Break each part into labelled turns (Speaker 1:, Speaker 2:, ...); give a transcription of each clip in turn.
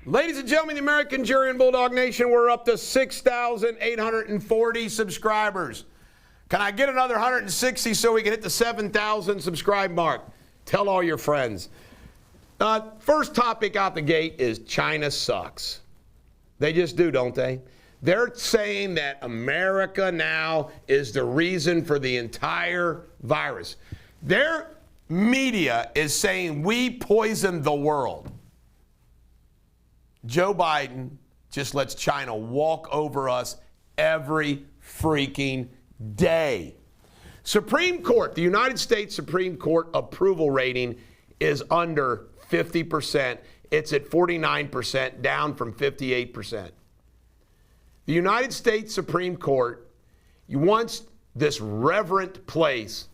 Speaker 1: Ladies and gentlemen, the American Jury and Bulldog Nation, we're up to 6,840 subscribers. Can I get another 160 so we can hit the 7,000 subscribe mark? Tell all your friends. First topic out the gate is China sucks. They just do, don't they? They're saying that America now is the reason for the entire virus. Their media is saying we poisoned the world. Joe Biden just lets China walk over us every freaking day. Supreme Court, the United States Supreme Court approval rating is under 50%. It's at 49%, down from 58%. The United States Supreme Court, once this reverent place,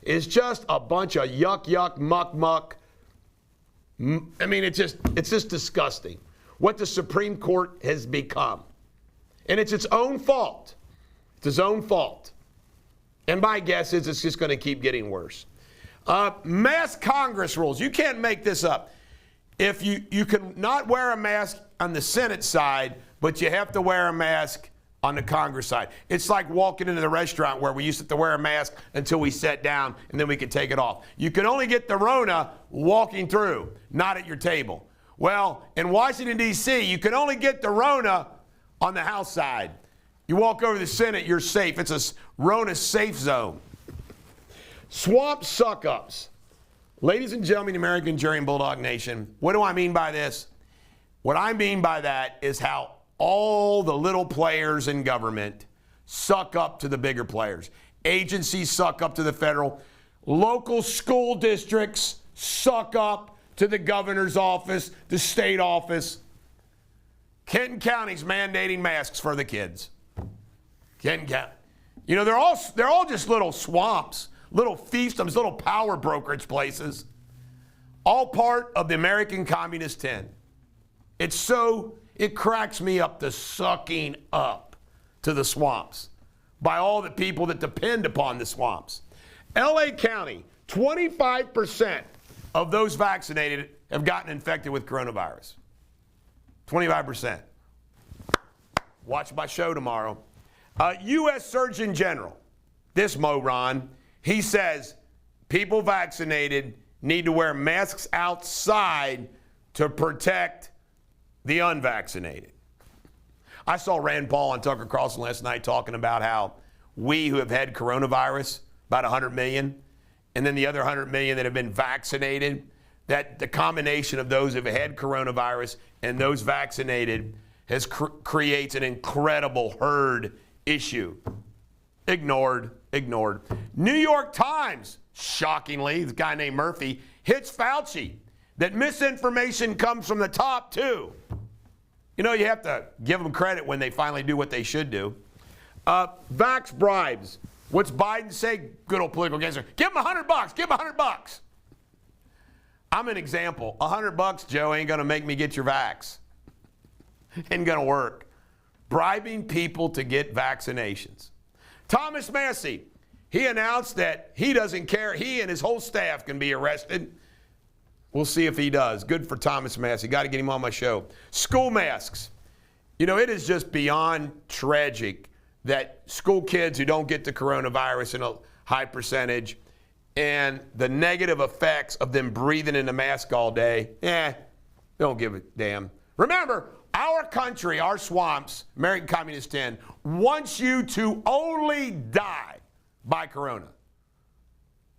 Speaker 1: is just a bunch of yuck, yuck, muck, muck. I mean, it's just disgusting what the Supreme Court has become. And it's its own fault. It's its own fault. And my guess is it's just going to keep getting worse. Mask Congress rules. You can't make this up. If you can not wear a mask on the Senate side, but you have to wear a mask on the Congress side. It's like walking into the restaurant where we used to have to wear a mask until we sat down and then we could take it off. You can only get the Rona walking through, not at your table. Well, in Washington, D.C., you can only get the Rona on the House side. You walk over to the Senate, you're safe. It's a Rona safe zone. Swamp suck-ups. Ladies and gentlemen, American Jury and Bulldog Nation, what do I mean by this? What I mean by that is how all the little players in government suck up to the bigger players. Agencies suck up to the federal. Local school districts suck up to the governor's office, the state office. Kenton County's mandating masks for the kids. Kenton County. You know, they're all just little swamps, little fiefdoms, little power brokerage places. All part of the American Communist 10. It cracks me up, the sucking up to the swamps by all the people that depend upon the swamps. LA County, 25% of those vaccinated have gotten infected with coronavirus. 25%. Watch my show tomorrow. U.S. Surgeon General, this moron, he says people vaccinated need to wear masks outside to protect the unvaccinated. I saw Rand Paul on Tucker Carlson last night talking about how we who have had coronavirus, about 100 million, and then the other 100 million that have been vaccinated, that the combination of those who have had coronavirus and those vaccinated creates an incredible herd issue. Ignored. New York Times, shockingly, the guy named Murphy, hits Fauci that misinformation comes from the top too. You know, you have to give them credit when they finally do what they should do. Vax bribes. What's Biden say? Good old political gangster. Give him $100. Give him $100. I'm an example. $100, Joe, ain't gonna make me get your vax. Ain't gonna work. Bribing people to get vaccinations. Thomas Massie, he announced that he doesn't care. He and his whole staff can be arrested. We'll see if he does. Good for Thomas Massie. Got to get him on my show. School masks. You know, it is just beyond tragic that school kids who don't get the coronavirus in a high percentage and the negative effects of them breathing in the mask all day, don't give a damn. Remember, our country, our swamps, American Communist 10, wants you to only die by corona.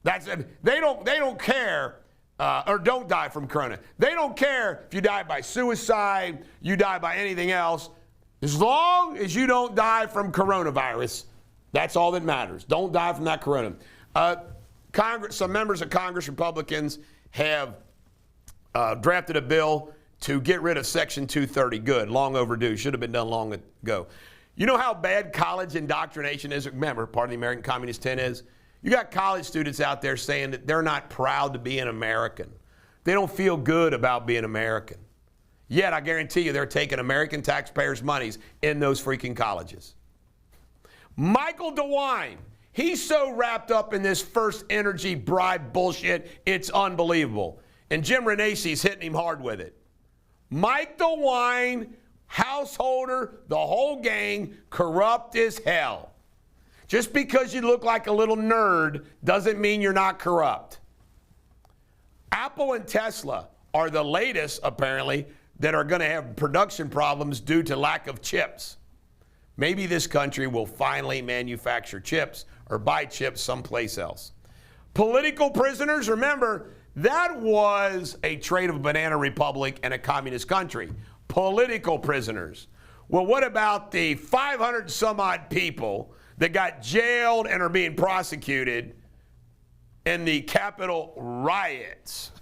Speaker 1: That's it. They don't care. Or don't die from corona. They don't care if you die by suicide, you die by anything else. As long as you don't die from coronavirus, that's all that matters. Don't die from that corona. Some members of Congress, Republicans, have drafted a bill to get rid of Section 230. Good, long overdue. Should have been done long ago. You know how bad college indoctrination is? Remember, part of the American Communist 10 is? You got college students out there saying that they're not proud to be an American. They don't feel good about being American. Yet, I guarantee you, they're taking American taxpayers' monies in those freaking colleges. Michael DeWine, he's so wrapped up in this first energy bribe bullshit, it's unbelievable. And Jim Renassi's hitting him hard with it. Mike DeWine, householder, the whole gang, corrupt as hell. Just because you look like a little nerd doesn't mean you're not corrupt. Apple and Tesla are the latest, apparently, that are going to have production problems due to lack of chips. Maybe this country will finally manufacture chips or buy chips someplace else. Political prisoners, remember, that was a trait of a banana republic and a communist country. Political prisoners. Well, what about the 500 some odd people that got jailed and are being prosecuted in the Capitol riots?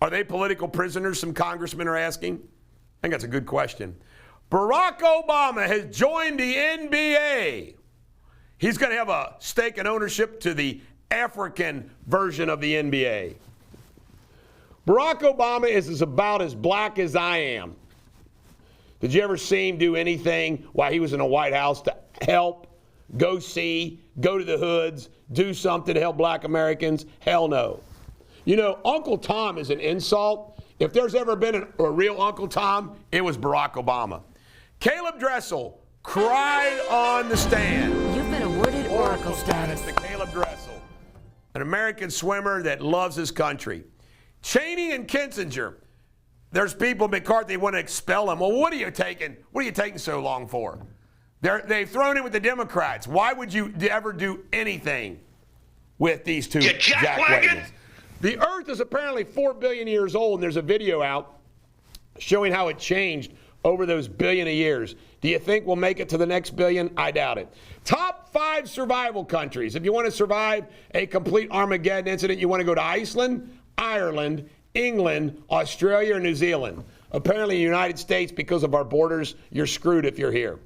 Speaker 1: Are they political prisoners, some congressmen are asking? I think that's a good question. Barack Obama has joined the NBA. He's going to have a stake in ownership to the African version of the NBA. Barack Obama is about as black as I am. Did you ever see him do anything while he was in the White House to help, go see, go to the hoods, do something to help black Americans? Hell no. You know, Uncle Tom is an insult. If there's ever been a real Uncle Tom, it was Barack Obama. Caleb Dressel cried on the stand.
Speaker 2: You've been awarded Oracle status.
Speaker 1: To Caleb Dressel, an American swimmer that loves his country. Cheney and Kissinger, there's people in McCarthy want to expel him. Well, what are you taking so long for? They've thrown in with the Democrats. Why would you ever do anything with these two jackwagons? The Earth is apparently 4 billion years old, and there's a video out showing how it changed over those billion of years. Do you think we'll make it to the next billion? I doubt it. Top 5 survival countries. If you want to survive a complete Armageddon incident, you want to go to Iceland, Ireland, England, Australia, or New Zealand. Apparently, the United States, because of our borders, you're screwed if you're here.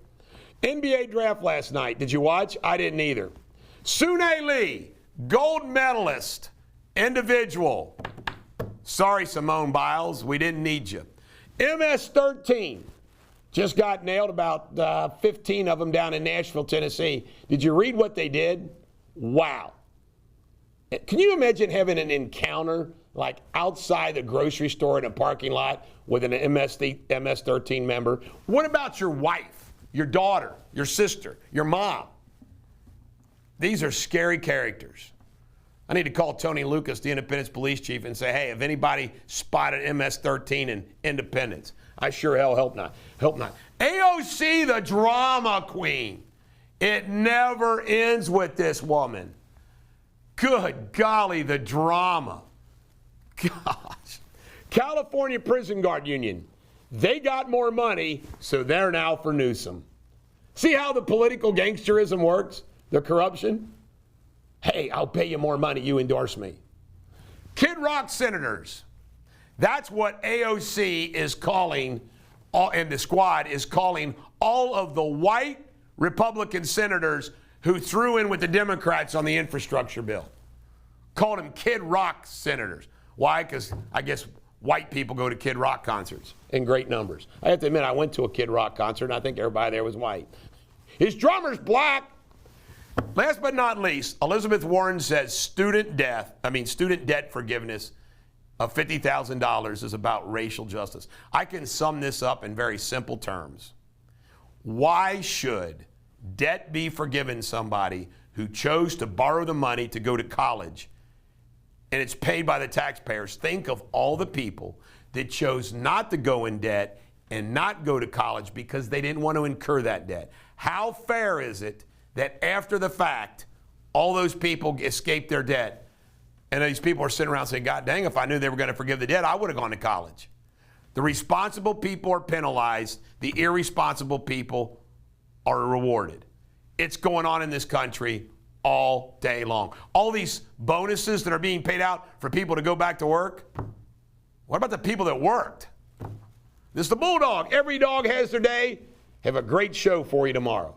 Speaker 1: NBA draft last night. Did you watch? I didn't either. Sune Lee, gold medalist. Individual. Sorry, Simone Biles, we didn't need you. MS-13 just got nailed, about 15 of them down in Nashville, Tennessee. Did you read what they did? Wow. Can you imagine having an encounter like outside the grocery store in a parking lot with an MS-13 member? What about your wife, your daughter, your sister, your mom? These are scary characters. I need to call Tony Lucas, the Independence police chief, and say, hey, if anybody spotted MS-13 in Independence, I sure hell hope not. AOC, the drama queen. It never ends with this woman. Good golly, the drama. Gosh. California Prison Guard Union. They got more money, so they're now for Newsom. See how the political gangsterism works? The corruption? Hey, I'll pay you more money, you endorse me. Kid Rock senators. That's what AOC is calling, and the squad is calling all of the white Republican senators who threw in with the Democrats on the infrastructure bill. Called them Kid Rock senators. Why? Because I guess white people go to Kid Rock concerts in great numbers. I have to admit, I went to a Kid Rock concert, and I think everybody there was white. His drummer's black. Last but not least, Elizabeth Warren says student debt forgiveness of $50,000 is about racial justice. I can sum this up in very simple terms. Why should debt be forgiven somebody who chose to borrow the money to go to college and it's paid by the taxpayers? Think of all the people that chose not to go in debt and not go to college because they didn't want to incur that debt. How fair is it that after the fact, all those people escaped their debt, and these people are sitting around saying, God dang, if I knew they were going to forgive the debt, I would have gone to college. The responsible people are penalized. The irresponsible people are rewarded. It's going on in this country all day long. All these bonuses that are being paid out for people to go back to work, what about the people that worked? This is the Bulldog. Every dog has their day. Have a great show for you tomorrow.